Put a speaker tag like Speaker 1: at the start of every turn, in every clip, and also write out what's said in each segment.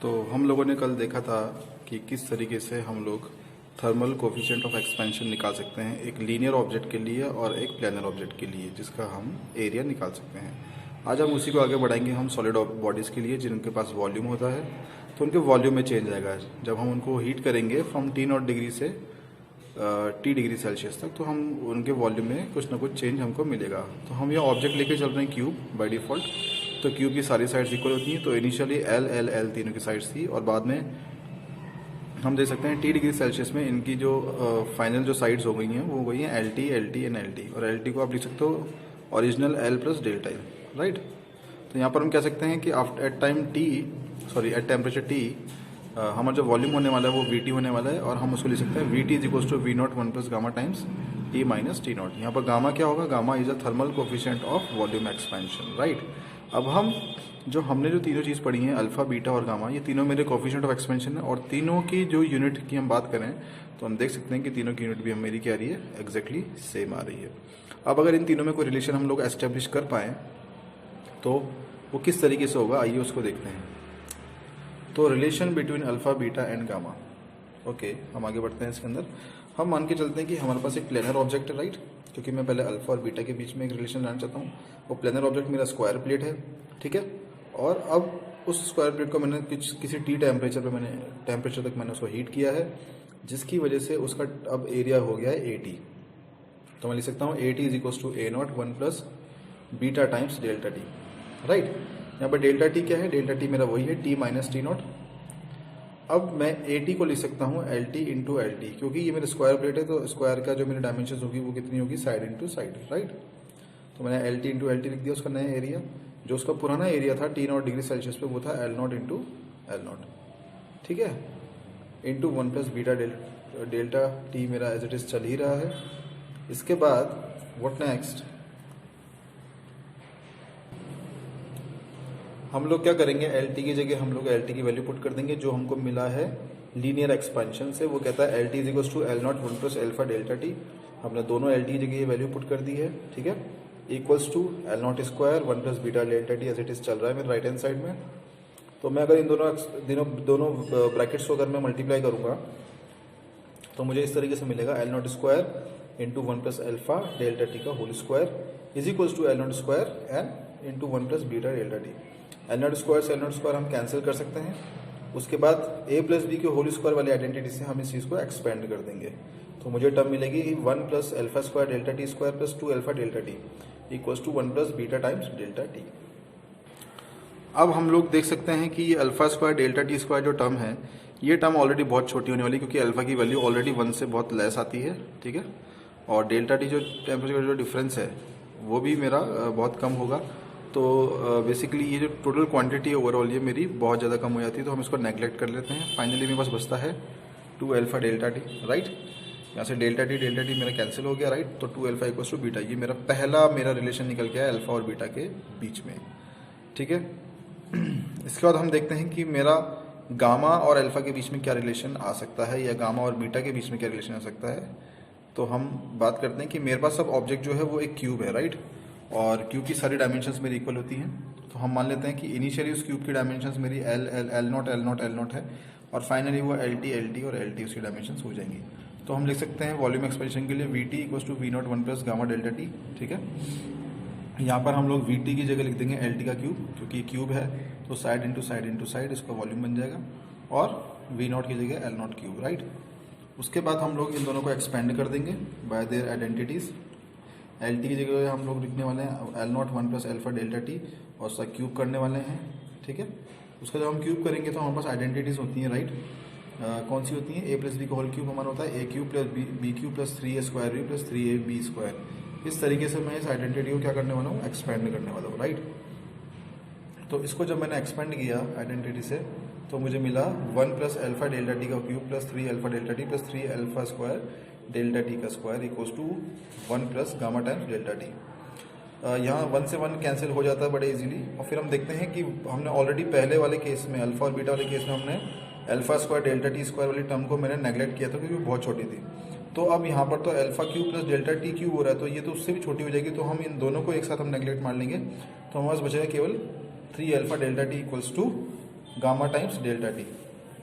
Speaker 1: तो हम लोगों ने कल देखा था कि किस तरीके से हम लोग थर्मल कोफिशिएंट ऑफ एक्सपेंशन निकाल सकते हैं एक लीनियर ऑब्जेक्ट के लिए और एक प्लैनर ऑब्जेक्ट के लिए जिसका हम एरिया निकाल सकते हैं। आज हम उसी को आगे बढ़ाएंगे हम सॉलिड बॉडीज़ के लिए जिनके पास वॉल्यूम होता है, तो उनके वॉल्यूम में चेंज आएगा जब हम उनको हीट करेंगे फ्रॉम T0 डिग्री से T डिग्री सेल्सियस तक, तो हम उनके वॉल्यूम में कुछ ना कुछ चेंज हमको मिलेगा। तो हम ये ऑब्जेक्ट लेके चल रहे हैं क्यूब बाय डिफ़ॉल्ट, तो क्यूब की सारी साइड्स इक्वल होती हैं। तो इनिशियली एल एल एल तीनों की साइड्स थी और बाद में हम देख सकते हैं T डिग्री सेल्सियस में इनकी जो फाइनल जो साइड्स हो गई हैं वो हो गई हैं LT LT एंड LT, और LT को आप लिख सकते हो original L plus delta L, right. तो यहाँ पर हम कह सकते हैं कि एट टेम्परेचर T हमारा जो वॉल्यूम होने वाला है वो VT होने वाला है, और हम उसको लिख सकते हैं VT is equals to V0 1 plus gamma times T minus T0। यहाँ पर गामा क्या होगा? Gamma is a thermal coefficient of volume expansion, right. अब हमने जो तीनों चीज़ पढ़ी हैं अल्फा बीटा और गामा, ये तीनों मेरे कोफिशिएंट ऑफ एक्सपेंशन है, और तीनों की जो यूनिट की हम बात करें तो हम देख सकते हैं कि तीनों की यूनिट भी मेरी क्या आ रही है, एग्जैक्टली सेम आ रही है। अब अगर इन तीनों में कोई रिलेशन हम लोग एस्टेब्लिश कर पाएँ तो वो किस तरीके से होगा, आइए उसको देखते हैं। तो relation between alpha beta and gamma, okay, हम आगे बढ़ते हैं इसके अंदर। हम मान के चलते हैं कि हमारे पास एक प्लेनर ऑब्जेक्ट है, राइट, क्योंकि मैं पहले अल्फा और बीटा के बीच में एक रिलेशन लाना चाहता हूँ। वो प्लेनर ऑब्जेक्ट मेरा स्क्वायर प्लेट है, ठीक है, और अब उस स्क्वायर प्लेट को मैंने किसी T टेम्परेचर तक मैंने उसको हीट किया है, जिसकी वजह से उसका अब एरिया हो गया है AT। तो मैं लिख सकता हूँ AT is equals to A0 1 plus beta times delta T, right. यहाँ पर डेल्टा T क्या है? डेल्टा T मेरा वही है T माइनस T0। अब मैं AT को लिख सकता हूँ LT इंटू LT, क्योंकि ये मेरे स्क्वायर प्लेट है तो स्क्वायर का जो मेरी डायमेंशन होगी वो कितनी होगी? Side into side, right. तो मैंने LT इंटू LT लिख दिया, उसका नया एरिया। जो उसका पुराना एरिया था T0 डिग्री सेल्सियस पे वो था L0 इंटू L0, ठीक है, into 1 plus beta delta T मेरा एज इट इज चल ही रहा है। इसके बाद व्हाट नेक्स्ट, हम लोग क्या करेंगे? LT की जगह हम लोग LT की वैल्यू पुट कर देंगे जो हमको मिला है लीनियर एक्सपेंशन से। वो कहता है LT is equals to L0 1 plus alpha delta T। हमने दोनों LT की जगह ये वैल्यू पुट कर दी है, ठीक है, equals to L0 square 1 plus beta delta T as it is चल रहा है मेरे राइट हैंड साइड में। तो मैं अगर इन दोनों ब्रैकेट्स को अगर मैं मल्टीप्लाई करूंगा तो मुझे इस तरीके से मिलेगा L0 square into 1 plus alpha delta T का whole square is equals to L0 square and into 1 plus beta delta T। L0 square से L0 स्क्वायर हम कैंसिल कर सकते हैं। उसके बाद A प्लस बी के होल स्क्वायर वाली आइडेंटिटी से हम इस चीज़ को एक्सपेंड कर देंगे, तो मुझे टर्म मिलेगी 1 plus alpha square delta T square plus 2 alpha delta T equals to 1 plus beta times delta T। अब हम लोग देख सकते हैं कि ये alpha square delta T square जो टर्म है, ये टर्म ऑलरेडी बहुत छोटी होने वाली, क्योंकि अल्फा की वैल्यू ऑलरेडी 1 से बहुत लेस आती है, ठीक है, और डेल्टा T जो टेम्परेचर जो डिफरेंस है वो भी मेरा बहुत कम होगा। तो बेसिकली ये जो टोटल क्वांटिटी ओवरऑल ये मेरी बहुत ज़्यादा कम हो जाती है, तो हम इसको नेगलेक्ट कर लेते हैं। फाइनली मेरे पास बचता है 2 अल्फा डेल्टा T, राइट। यहाँ से डेल्टा T मेरा कैंसिल हो गया, राइट। तो 2 अल्फा इक्वल्स टू बीटा, ये मेरा रिलेशन निकल गया है अल्फा और बीटा के बीच में, ठीक है। इसके बाद हम देखते हैं कि मेरा गामा और अल्फा के बीच में क्या रिलेशन आ सकता है, या गामा और बीटा के बीच में क्या रिलेशन आ सकता है। तो हम बात करते हैं कि मेरे पास सब ऑब्जेक्ट जो है वो एक क्यूब है, राइट, और क्यूब की सारी डायमेंशंस मेरी इक्वल होती हैं। तो हम मान लेते हैं कि इनिशियली उस क्यूब की डायमेंशंस मेरी L0 है, और फाइनली वो LT और LT उसकी डायमेंशंस हो जाएंगी। तो हम लिख सकते हैं वॉल्यूम एक्सपेंशन के लिए VT equals to V0 1 plus gamma delta T, ठीक है। यहाँ पर हम लोग VT की जगह लिख देंगे LT का क्यूब, क्योंकि क्यूब है तो साइड इंटू साइड इसका वॉल्यूम बन जाएगा, और V0 की जगह L0 क्यूब, राइट। उसके बाद हम लोग इन दोनों को एक्सपेंड कर देंगे बाय देयर आइडेंटिटीज। LT की जगह हम लोग लिखने वाले हैं L0 1 plus alpha delta T और उसका क्यूब करने वाले हैं, ठीक है। उसका जब हम क्यूब करेंगे तो हमारे पास आइडेंटिटीज होती हैं, राइट। कौन सी होती हैं? A प्लस बी का होल क्यूब हमारा होता है A cube plus B cube plus 3A square B plus 3AB square. इस तरीके से मैं इस आइडेंटिटी को क्या करने वाला हूँ? एक्सपेंड करने वाला हूँ, राइट। तो इसको जब मैंने एक्सपेंड किया आइडेंटिटी से तो मुझे मिला 1 प्लस अल्फा डेल्टा T का cube plus 3 alpha delta T plus 3 alpha square delta T का square equals to 1 plus gamma times delta T। यहाँ 1 से 1 कैंसिल हो जाता है बड़े इजीली। और फिर हम देखते हैं कि हमने ऑलरेडी पहले वाले केस में अल्फा और बीटा वाले केस में हमने alpha square delta T square वाली टर्म को मैंने नेगलेक्ट किया था, क्योंकि वो बहुत छोटी थी। तो अब यहाँ पर तो alpha cube plus delta T cube हो रहा है, तो ये तो उससे भी छोटी हो जाएगी। तो हम इन दोनों को एक साथ हम नेगलेक्ट मार लेंगे, तो हमारे पास बचेगा केवल 3 alpha delta T equals to gamma times delta T,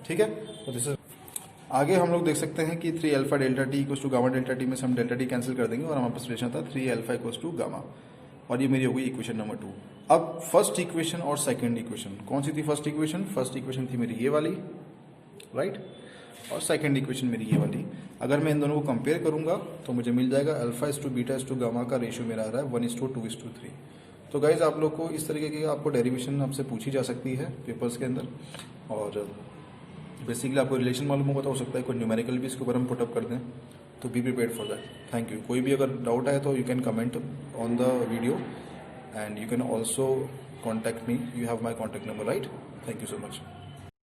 Speaker 1: ठीक है। तो दिस इज आगे हम लोग देख सकते हैं कि 3 alpha delta T equals to gamma delta T में से हम डेल्टा टी कैंसिल कर देंगे और हमारे पास रिलेशन था 3 अल्फा इक्वल्स टू गामा, और ये मेरी हो गई इक्वेशन नंबर 2। अब फर्स्ट इक्वेशन और सेकंड इक्वेशन, कौन सी थी फर्स्ट इक्वेशन? फर्स्ट इक्वेशन थी मेरी ये वाली, राइट, और सेकंड इक्वेशन मेरी ये वाली। अगर मैं इन दोनों को कंपेयर करूंगा तो मुझे मिल जाएगा alpha is to beta is to gamma का रेशियो मेरा आ रहा है 1:2:3। तो गाइज आप लोग को इस तरीके की आपको डेरिवेशन आपसे पूछी जा सकती है पेपर्स के अंदर, और बेसिकली आपको रिलेशन मालूम होगा तो हो सकता है कोई न्यूमेरिकल भी इसके ऊपर हम पुटअप कर दें, तो be prepared for that. Thank you. कोई भी अगर डाउट है तो you can comment on the video and you can also contact me, you have my contact number, right. Thank you so much.